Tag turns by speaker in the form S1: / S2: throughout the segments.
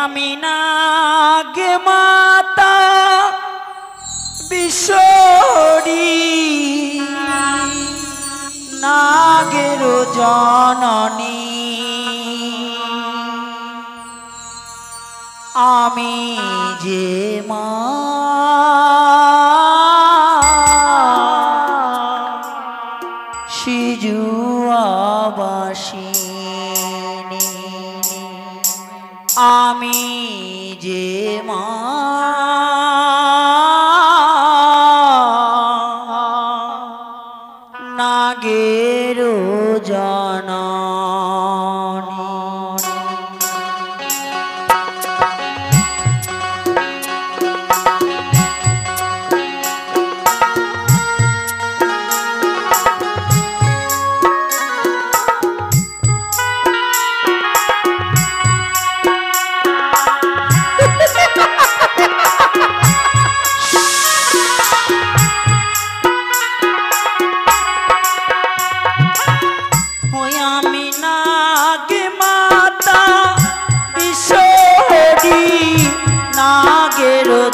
S1: আমি নাগে মাতা বিশ্বরী নাগের জননী আমি যে মা সিজুয়াবাসিনী আমি যে মা নাগের জননী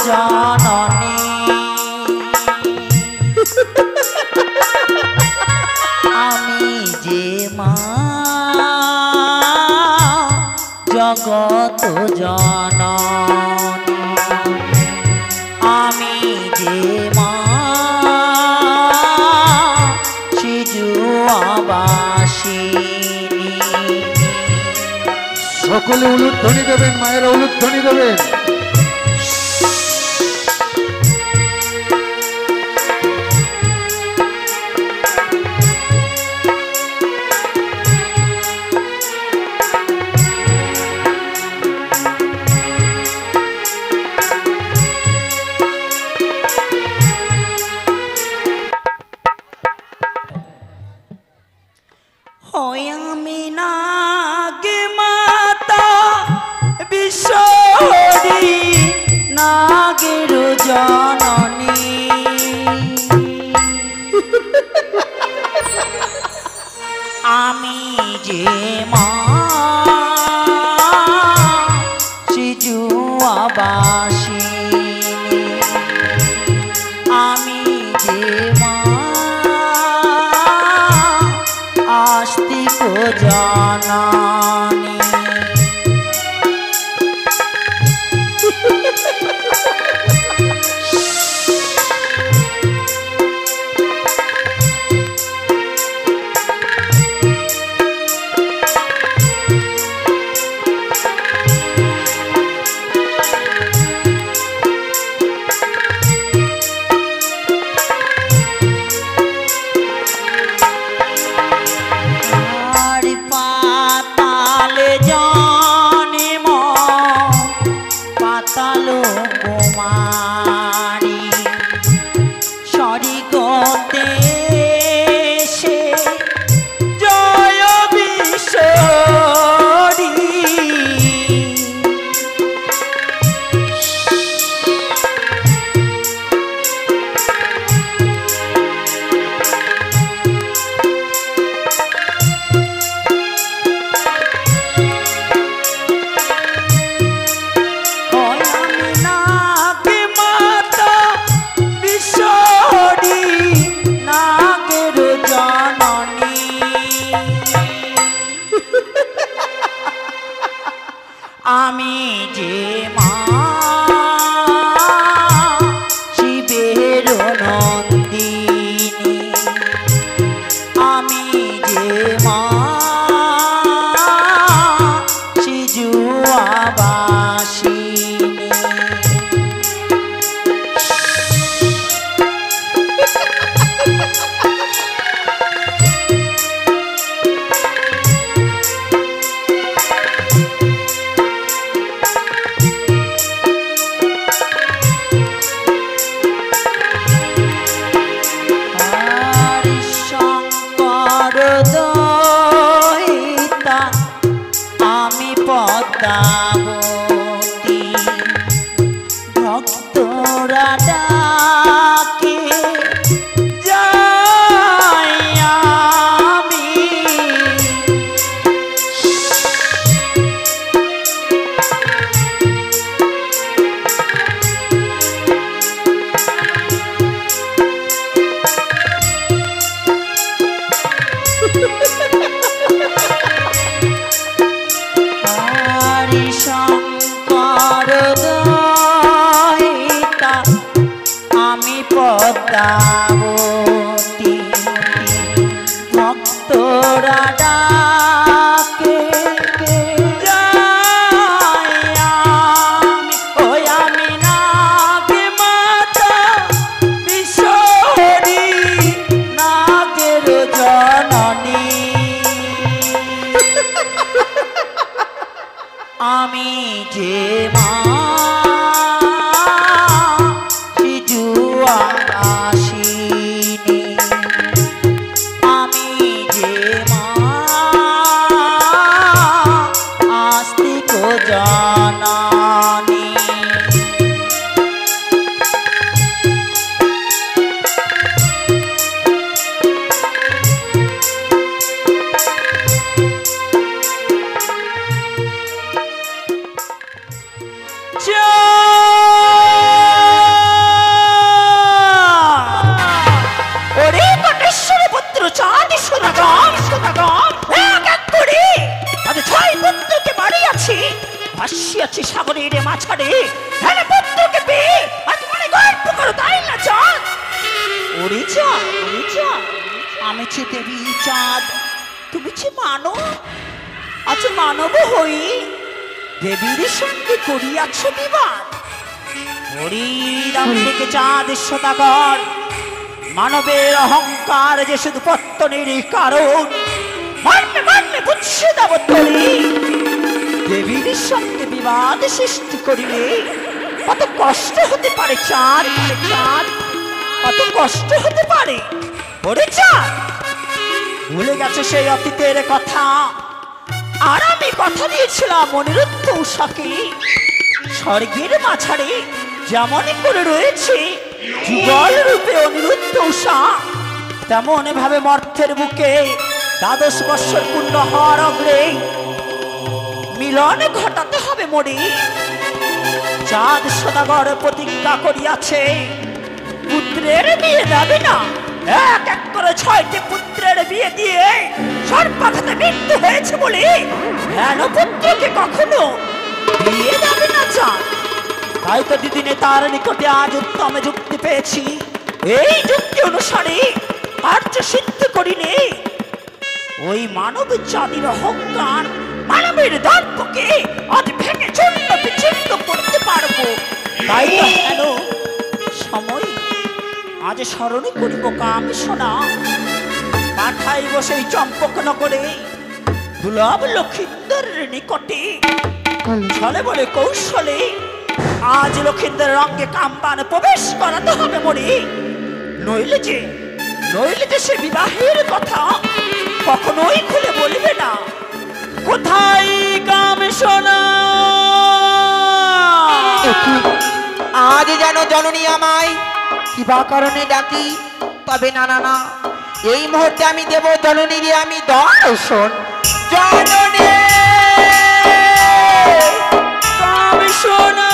S1: জননী আমি যে মা জগত জননী আমি যে মা সিজুয়াবাসিনী
S2: সকলে উলুধ্বনি দেবেন, মায়েরা উলুধ্বনি দেবেন।
S1: আমি নাগে মাতা বিশ্বরী নাগের জননী আমি যে মা সিজুয়াবাসিনী আমি যে মা আস্তিক জননী পাতা পদ্মাবতী ভক্তরা ডাকে যাই আমি, ওই আমি নাগে মাতা বিশ্বহরি নাগের জননী। আমি যে মা আসিনি, আমি যে মা আস্তিক জননী। ভাসিয়াছি সাগরের মাঝারে, হ্যাঁ পুত্রকে পেয়ে আজ মনে গর্ব করো, তাই না চাঁদ? ওরে চাঁদ, ওরে চাঁদ, আমি যে দেবী চাঁদ, তুমি যে মানব, আজ মানব হই দেবীর সঙ্গে করিয়াছ বিবাদ। হরিরাম থেকে চাঁদ সদাগর, মানবের অহংকার যে শুধু পত্তনের কারণ, মারলে মারলে বুঝে দেব তরি। দেবীর সঙ্গে বিবাদ সৃষ্টি করিলে কত কষ্ট হতে পারে চাঁদ, চাঁদ কত কষ্ট হতে পারে। ওরে চাঁদ, ভুলে গেছে সেই অতীতের কথা, আর আমি কথা দিয়েছিলাম অনিরুদ্ধ উষাকে স্বর্গের মাঝারে যেমন করে রয়েছে যুগল রূপে অনিরুদ্ধ উষা, তেমন ভাবে মর্তের বুকে দ্বাদশ বৎসর পূর্ণ হওয়ার অগ্রে মিলন ঘটাতে হবে মরি। চাঁদ সদাগর প্রতিজ্ঞা করিয়াছে পুত্রের বিয়ে দেবে না, এক এক করে 6টি পুত্রের বিয়ে দিয়ে সর্বাঘাতে মৃত্যু হয়েছে বলে হেন পুত্রকে কখনো বিয়ে দেবে না চাঁদ। তাই তো দিদিনে তার নিকটে আজ উত্তম যুক্তি পেয়েছি, এই যুক্তি অনুসারে কার্য সিদ্ধ করিলে ওই মানব জাতির অহংকার, মানবের দর্পকে আজ ভেঙে চূর্ণ বিচ্ছিন্ন করতে পারবো। তাই তো হেন সময় আজ স্মরণ করিব কাম সোনা, পাঠাইব সেই চম্পক নগরে দুর্লভ লক্ষিন্দরের নিকটে। ছলে বলে কৌশলে আজ লক্ষিন্দরের রঙে কামবান প্রবেশ করাতে হবে মরি, নইলে যে সে বিবাহের কথা কখনোই খুলে বলবে না। কোথায় কাম সোনা?
S3: আজ যেন জননী আমায় কিবা কারণে ডাকি, তবে না না না, এই মুহূর্তে আমি দেব জননী রে আমি দর্শন। জননী
S1: কাম সোনা,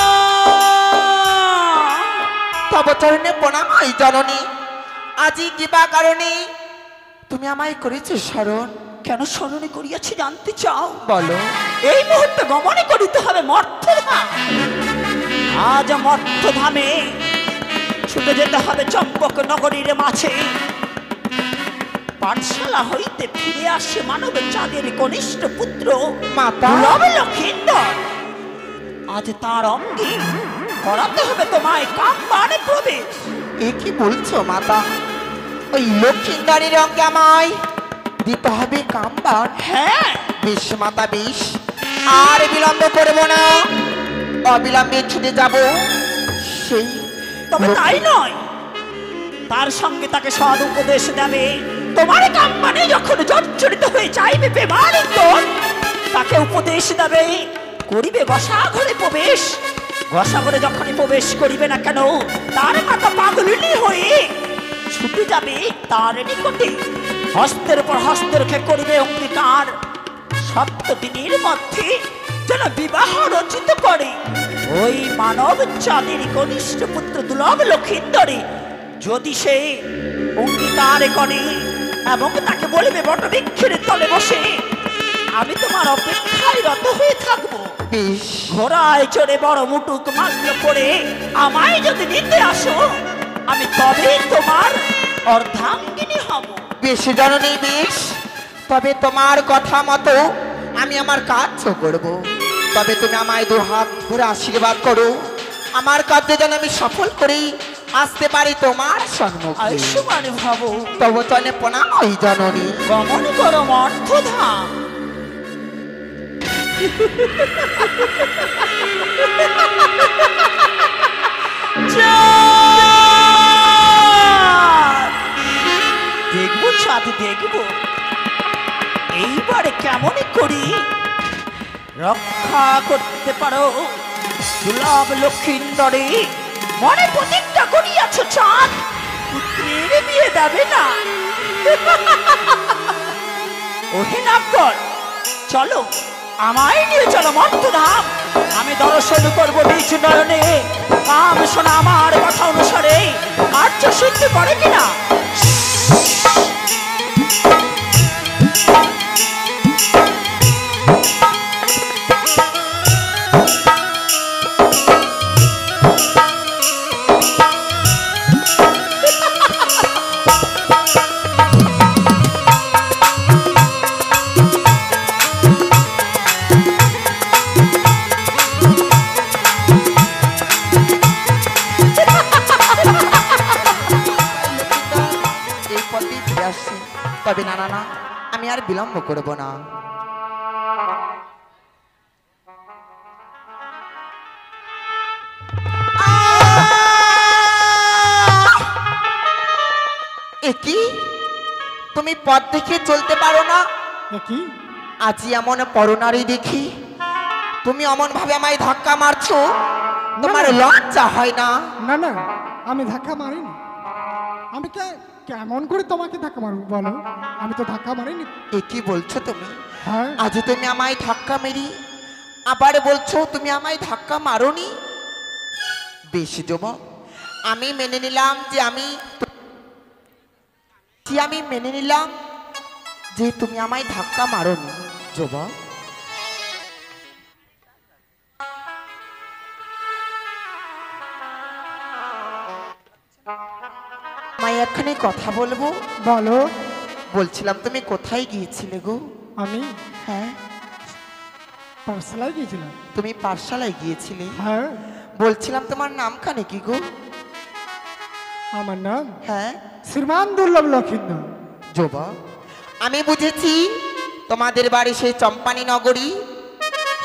S3: তব চরণে প্রণাম হয় জননী। আজি কিবা কারণে তুমি আমায় করেছো স্মরণ?
S1: কেন স্মরণে করিয়াছি জানতে চাও?
S3: বলো।
S1: এই মুহূর্তে গমনে করিতে হবে মর্তধাম। আজ মর্তধামে ছুটে যেতে হবে চম্পক নগরীর মাঝে। পাঠশালা হইতে ফিরে আসে মানব চাঁদের কনিষ্ঠ পুত্র
S3: মাতা
S1: লক্ষিন্দর। আজ তার অঙ্গে করাতে হবে তোমায় কামবানে প্রবেশ।
S3: এ কি বলছো মাতা? ওই লক্ষিন্দরের অঙ্গে আমায় দিতে হবে কামবান?
S1: হ্যাঁ
S3: বেশ মাতা বেশ, আর বিলম্ব করব না, অবিলম্বে ছুটে যাব সেই।
S1: তবে তাই নয়, তার সঙ্গে তাকে সদ উপদেশ দেবে। তোমার কামবানে যখন জর্জরিত হয়ে যাইবে বেমানিত, তাকে উপদেশ দেবে, করিবে গোসাঘরে প্রবেশ। গোসাঘরে যখনই প্রবেশ করিবে না কেন, তার মাথা পাগলিনী হয়ে ছুটে যাবে তার নিকটে। হস্তের পর হস্ত রেখে করিবে অঙ্গীকার, 7 দিনের মধ্যে যেন বিবাহ রচিত করে ওই মানব চাঁদের কনিষ্ঠ পুত্র দুর্লভ লক্ষিন্দরে। যদি সে অঙ্গীকার করে এবং তাকে বলবে বটবৃক্ষের তলে বসে, আমি তোমার অপেক্ষায় রত হয়ে থাকবো।
S3: বেশ।
S1: ঘোড়ায় চড়ে বড় মুটুক মাল্য করে আমায় যদি নিতে আসো, আমি তবেই তোমার অর্ধাঙ্গিনী হব।
S3: বেশ জননী বেশ, তবে তোমার কথা মতো আমি আমার কাজও করব। তবে তুমি আমায় দু হাত ধরে আশীর্বাদ করো, আমার কাজে যেন আমি সফল করেই আসতে পারি তোমার সম্মুখে।
S1: আয়ুষ্মান ভব।
S3: তব চলে প্রণাম ওই জননী।
S1: গমন করো অর্থধাম। দেখবো সাথে দেখবো এইবারে কেমন করি রক্ষা করতে পারো দুর্লভ লক্ষিন্দরে। মনে প্রতিজ্ঞা করিয়াছ চাঁদ পুত্রের বিয়ে দেবে না। ওহে নাগর, চলো আমায় নিয়ে চলো মর্তধাম। আমি দর্শন করবো নিজ নয়নে কাম শোনা আমার কথা অনুসারে কার্য সিদ্ধ করে কিনা।
S3: তবে না না না, আমি আর বিলম্ব করব না। কি তুমি পথ দেখে চলতে পারো না?
S4: কি
S3: আজি এমন পরনারী দেখি তুমি অমন ভাবে আমায় ধাক্কা মারছো, তোমার লজ্জা হয় না?
S4: না না, আমি ধাক্কা মারিনি। আমি কেমন করে তোমাকে ধাক্কা মারবো বলো? আমি তো ধাক্কা মারিনি।
S3: এ কি বলছো তুমি?
S4: হ্যাঁ,
S3: আজ তুমি আমায় ধাক্কা মেরি আবার বলছো তুমি আমায় ধাক্কা মারোনি। বেশ যুবক, আমি মেনে নিলাম যে আমি মেনে নিলাম যে তুমি আমায় ধাক্কা মারোনি। যুবক, আমায় এখানে কথা বলবো?
S4: বলো।
S3: বলছিলাম তুমি কোথায় গিয়েছিলে গো?
S4: আমি
S3: হ্যাঁ,
S4: পাঠশালায় গিয়েছিলাম।
S3: তুমি পাঠশালায় গিয়েছিলে?
S4: হ্যাঁ।
S3: বলছিলাম তোমার নামখানে কি গো?
S4: আমার নাম
S3: হ্যাঁ,
S4: শ্রীমান দুর্লভ লক্ষিন্দর।
S3: যুবক, আমি বুঝেছি তোমাদের বাড়ি সেই চম্পানী নগরী।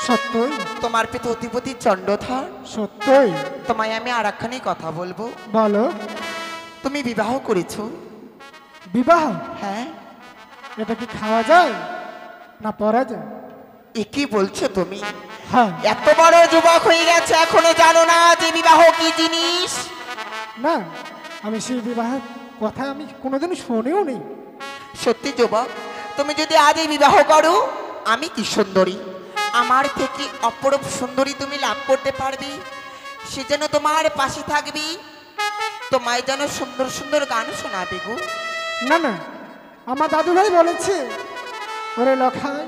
S4: সত্যই?
S3: তোমার পিতা অধিপতি চন্ডধর।
S4: সত্যই?
S3: তোমায় আমি আর একখানি কথা বলবো।
S4: বলো।
S3: তুমি বিবাহ করেছো?
S4: বিবাহ?
S3: হ্যাঁ।
S4: এটা কি খাওয়া যায় না পরা যায়?
S3: এ কি বলছো তুমি?
S4: হ্যাঁ।
S3: এত বড় যুবক হয়ে গেছে এখনো জানো না যে বিবাহ কি জিনিস?
S4: না, আমি সেই বিবাহের কথা আমি কোনোদিন শুনেও নেই।
S3: সত্যি যুবক, তুমি যদি আজই বিবাহ করো, আমি কি সুন্দরী, আমার থেকে অপরূপ সুন্দরী তুমি লাভ করতে পারবি। সে যেন তোমার পাশে থাকবি, তোমায় যেন সুন্দর সুন্দর গান শোনাবে গো।
S4: না না, আমার দাদু ভাই বলেছে ওরে লখাই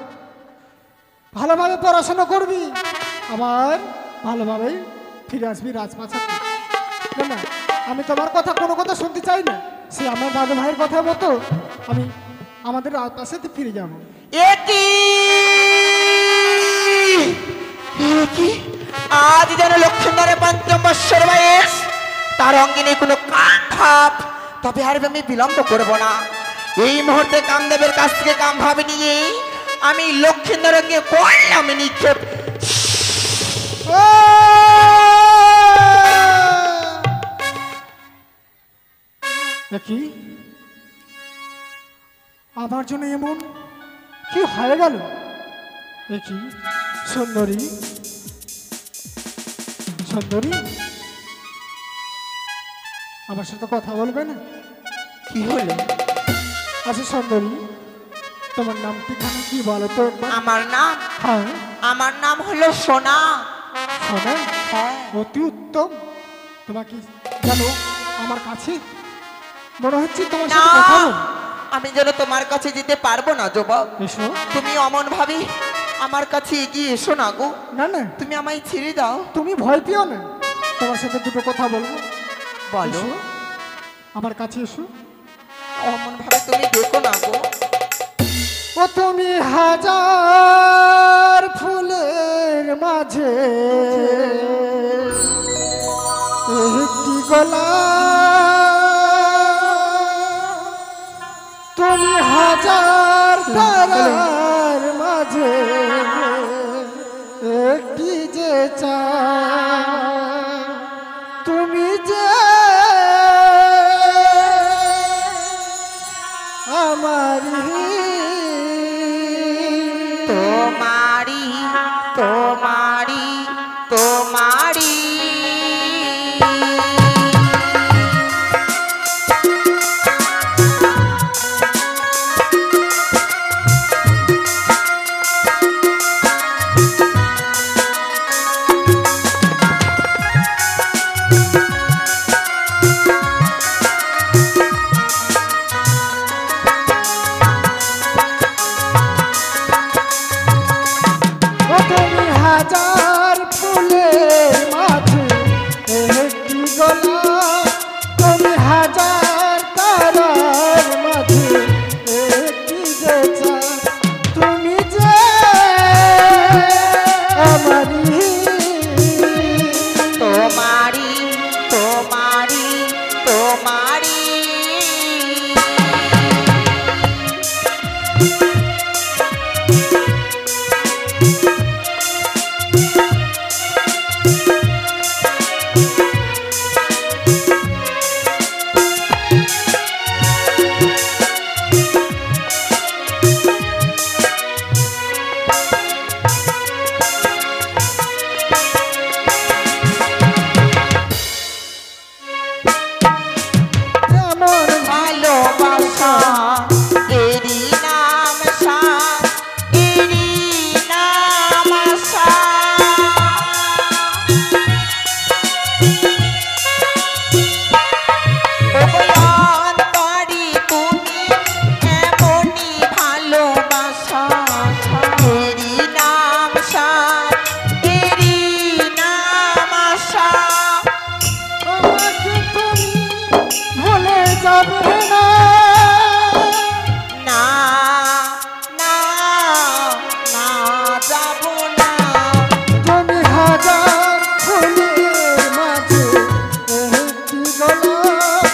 S4: ভালোভাবে পড়াশোনা করবি, আবার ভালোভাবেই ফিরে আসবি রাজপ্রাসাদে। না না, আমি তোমার কথা কোনো কথা শুনতে চাই না। সে আমার দাদু ভাইয়ের কথা মতো আমি আমাদের রাজপ্রাসাদে ফিরে যাব।
S3: আজ যেন লক্ষ্মীন্দরের পঞ্চম বৎসর বয়স, তার অঙ্গে নেই কোনো কাম ভাব। তবে আর আমি বিলম্ব করব না। এই মুহূর্তে কামদেবের কাছ থেকে কাম ভাব নিয়ে আমি লক্ষ্মীন্দরকে করলাম নিক্ষেপ।
S4: কি আমার জন্য এমন কি হয়ে গেল? কি সুন্দরী, সুন্দরী আমার সাথে কথা বলবে না?
S3: কি হলো?
S4: আচ্ছা সুন্দরী, তোমার নাম ঠিকানা কি বলো তো?
S3: আমার নাম?
S4: হ্যাঁ,
S3: আমার নাম হলো সোনা।
S4: সোনা?
S3: হ্যাঁ।
S4: অতি উত্তম। তোমাকে জানো আমার কাছে মনে হচ্ছে তোমার
S3: না,
S4: সাথে কথা বলবো।
S3: আমি যেন তোমার কাছে যেতে পারবো না যুবক।
S4: এসো।
S3: তুমি অমন ভাবে আমার কাছে এগিয়ে এসো না গো।
S4: না না,
S3: তুমি আমায় ছেড়ে দাও।
S4: তুমি ভয় পেও না, তোমার সাথে দুটো কথা বলবো।
S3: বলো।
S4: এসো। আমার কাছে এসো।
S3: অমন ভাবে তুমি দেখো না গো।
S4: ও তুমি হাজার ফুলের মাঝে একটি গোলাপ, তুমি হাজার তারার মাঝে একটি যে চাঁদ, তুমি যে আমারি
S3: তোমারি তোমারি তোমারি
S4: ও তুমি হাজার ফুলের মাঝে একটি গোলাপ, তুমি হাজার তারার মাঝে একটি যে চাঁদ, তুমি যে আমারি
S3: তোমারি তোমারি তোমারি
S4: এমন
S3: ভালোবাসা এরই নাম সাথ, এরই নাম আশা। ওগো অন্তরি তুমি এমনই ভালোবাসা, এরই নাম সাথ, এরই নাম আশা।
S4: আমাকে তুমি ভুলে যাবে না,
S3: না না না যাব না।
S4: তুমি হাজার ফুলের মাঝে একটি গোলাপ,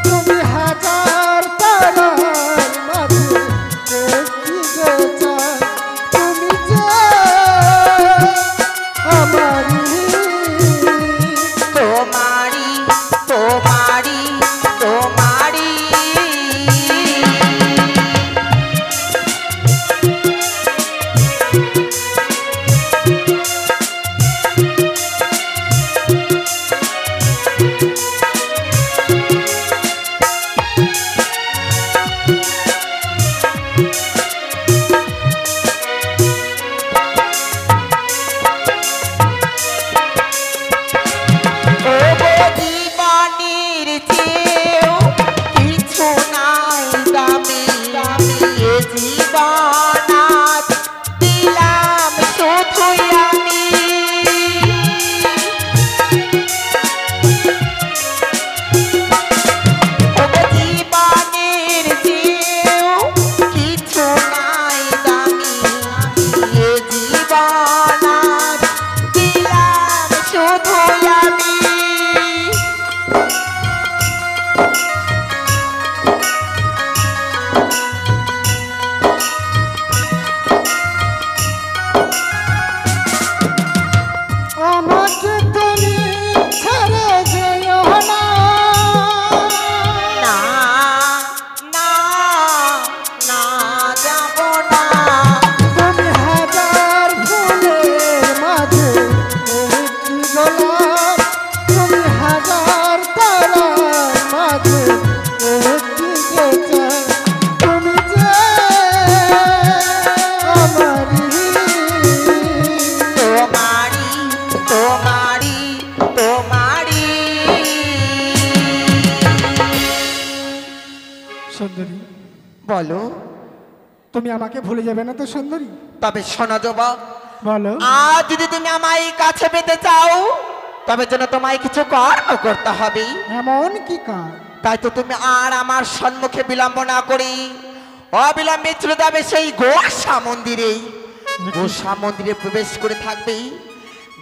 S4: তুমি হাজার তারার মাঝে একটি যে চাঁদ, তুমি যে আমারি
S3: তোমারি তোমারি তোমারি ওগো জীবনের চেয়েও কিছু নাই দামি, এ জীবন আজ দিলাম শুধুই আমি। ওগো জীবনের চেয়েও কিছু নাই দামি, এ জীবন আজ দিলাম শুধুই আমি।
S4: আমাকে তুমি ছেড়ে যেও না,
S3: না না না যাব না।
S4: তুমি হাজার ফুলের মাঝে একটি গোলাপ, তুমি হাজার তারার মাঝে একটি যে চাঁদ, তুমি যে আমারি
S3: তোমারি তোমারি তোমারি
S4: সুন্দরী।
S3: বলো,
S4: তুমি আমাকে ভুলে যাবে না তো সুন্দরী?
S3: তবে শোনো যুবক,
S4: বলো।
S3: আজ যদি তুমি আমায় কাছে পেতে চাও তবে যেন তোমায় কিছু কর্ম করতে হবে।
S4: এমন কি কাজ?
S3: তাই তো তুমি আর আমার সম্মুখে বিলম্ব না করি অবিলম্বে চলে যাবে সেই গোসা মন্দিরে। গোসা মন্দিরে প্রবেশ করে থাকবে,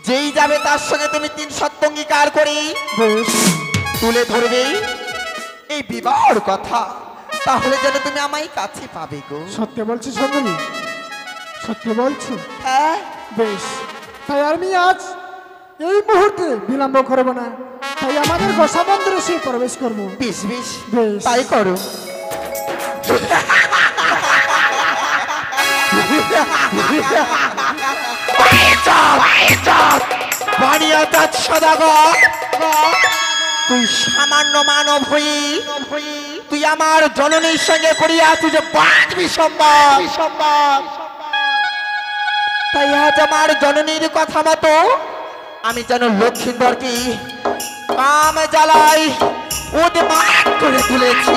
S3: যেই যাবে তার সঙ্গে তুমি 3 সত্য অঙ্গীকার করে
S4: বেশ,
S3: তুলে ধরবে এই বিবাহর কথা। তাহলে যেন তুমি আমায় কাছে পাবে গো।
S4: সত্যি বলছি সুন্দরী, সত্যি বলছি।
S3: হ্যাঁ,
S4: বেশ, তাই আমি আজ এই মুহূর্তে বিলম্ব করব না, তাই আমাদের গোসা মন্দিরে সেই প্রবেশ করবো।
S3: বেশ বেশ,
S4: বেশ।
S3: তাই করো। বানিয়াতাজ সদাগর, তুই সামান্য মানব হয়ে তুই আমার জননীর সঙ্গে করিয়া তুই যে বাদ বিসম্বাদ, তাই আজ আমার জননীর কথা মতো আমি যেন লক্ষ্মীন্দরকে কাম জ্বালাই উদ্মাদ করে তুলেছি।